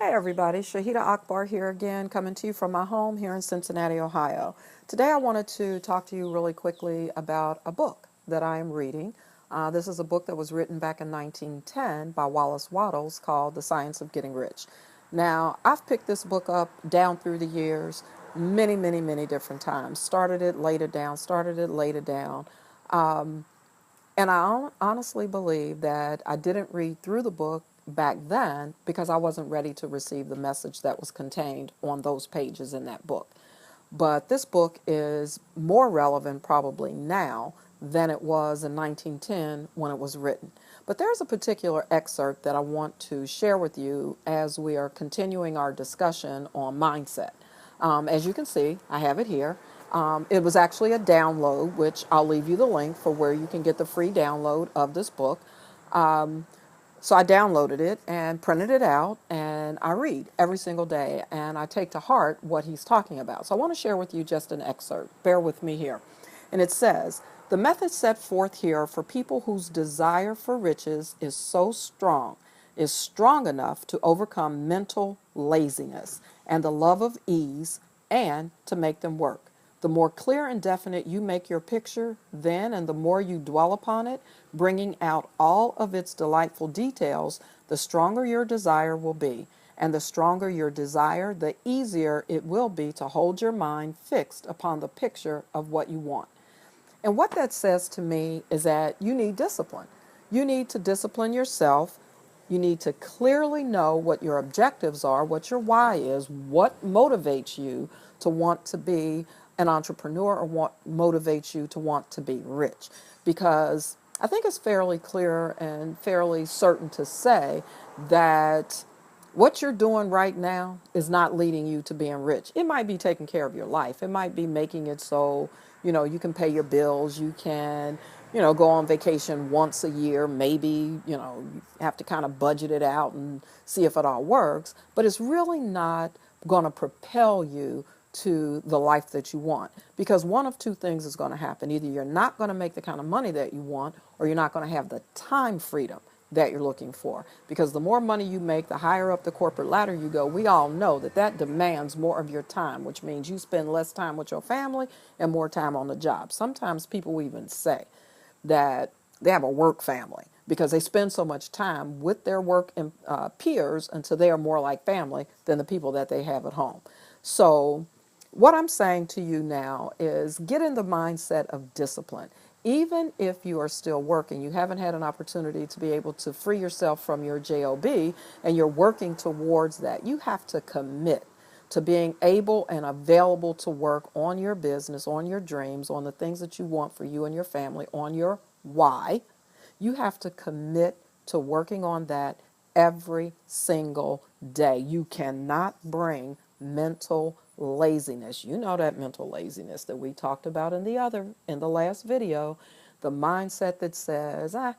Hey everybody, Shahida Akbar here again, coming to you from my home here in Cincinnati, Ohio. Today I wanted to talk to you really quickly about a book that I am reading. This is a book that was written back in 1910 by Wallace Wattles called The Science of Getting Rich. Now, I've picked this book up down through the years many different times. Started it, laid it down, started it, laid it down. And I honestly believe that I didn't read through the book back then because I wasn't ready to receive the message that was contained on those pages in that book. But this book is more relevant probably now than it was in 1910 when it was written. But there's a particular excerpt that I want to share with you as we are continuing our discussion on mindset. As you can see, I have it here. It was actually a download, which I'll leave you the link for where you can get the free download of this book. So I downloaded it and printed it out, and I read every single day, and I take to heart what he's talking about. So I want to share with you just an excerpt. Bear with me here. And it says, "The method set forth here for people whose desire for riches is strong enough to overcome mental laziness and the love of ease and to make them work. The more clear and definite you make your picture, then, and the more you dwell upon it, bringing out all of its delightful details, the stronger your desire will be. And the stronger your desire, the easier it will be to hold your mind fixed upon the picture of what you want." And what that says to me is that you need discipline. You need to discipline yourself. You need to clearly know what your objectives are, what your why is, what motivates you to want to be an entrepreneur or what motivates you to want to be rich. Because I think it's fairly clear and fairly certain to say that what you're doing right now is not leading you to being rich. It might be taking care of your life. It might be making it so, you can pay your bills. You can, go on vacation once a year. Maybe, you have to kind of budget it out and see if it all works. But it's really not going to propel you to the life that you want. Because one of two things is going to happen. Either you're not going to make the kind of money that you want, or you're not going to have the time freedom that you're looking for. Because the more money you make, the higher up the corporate ladder you go. We all know that that demands more of your time, which means you spend less time with your family and more time on the job. Sometimes people even say that they have a work family because they spend so much time with their work and peers until they are more like family than the people that they have at home. So what I'm saying to you now is get in the mindset of discipline. Even if you are still working, you haven't had an opportunity to be able to free yourself from your job and you're working towards that, you have to commit to being able and available to work on your business, on your dreams, on the things that you want for you and your family, on your why. You have to commit to working on that every single day. You cannot bring mental laziness. You know that mental laziness that we talked about in the last video, the mindset that says, I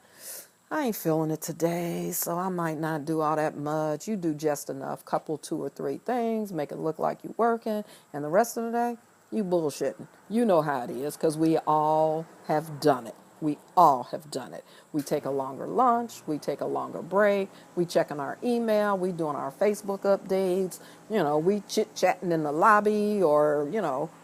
ain't feeling it today, so I might not do all that much. You do just enough, couple, 2 or 3 things, make it look like you're working, and the rest of the day, you bullshitting. You know how it is, because we all have done it. We all have done it. We take a longer lunch, we take a longer break, we checking our email, we doing our Facebook updates, we chit-chatting in the lobby or,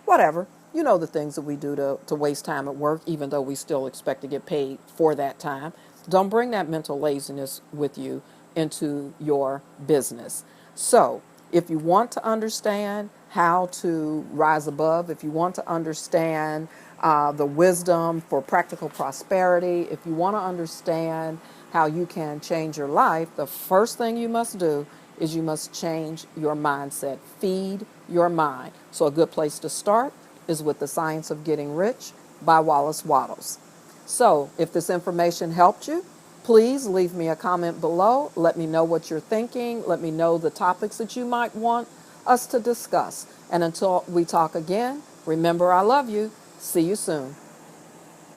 whatever. You know the things that we do to waste time at work, even though we still expect to get paid for that time. Don't bring that mental laziness with you into your business. So, if you want to understand how to rise above, if you want to understand the wisdom for practical prosperity, if you want to understand how you can change your life, the first thing you must do is you must change your mindset. Feed your mind. So a good place to start is with The Science of Getting Rich by Wallace Wattles. So if this information helped you, please leave me a comment below. Let me know what you're thinking. Let me know the topics that you might want us to discuss. And until we talk again, remember I love you. See you soon.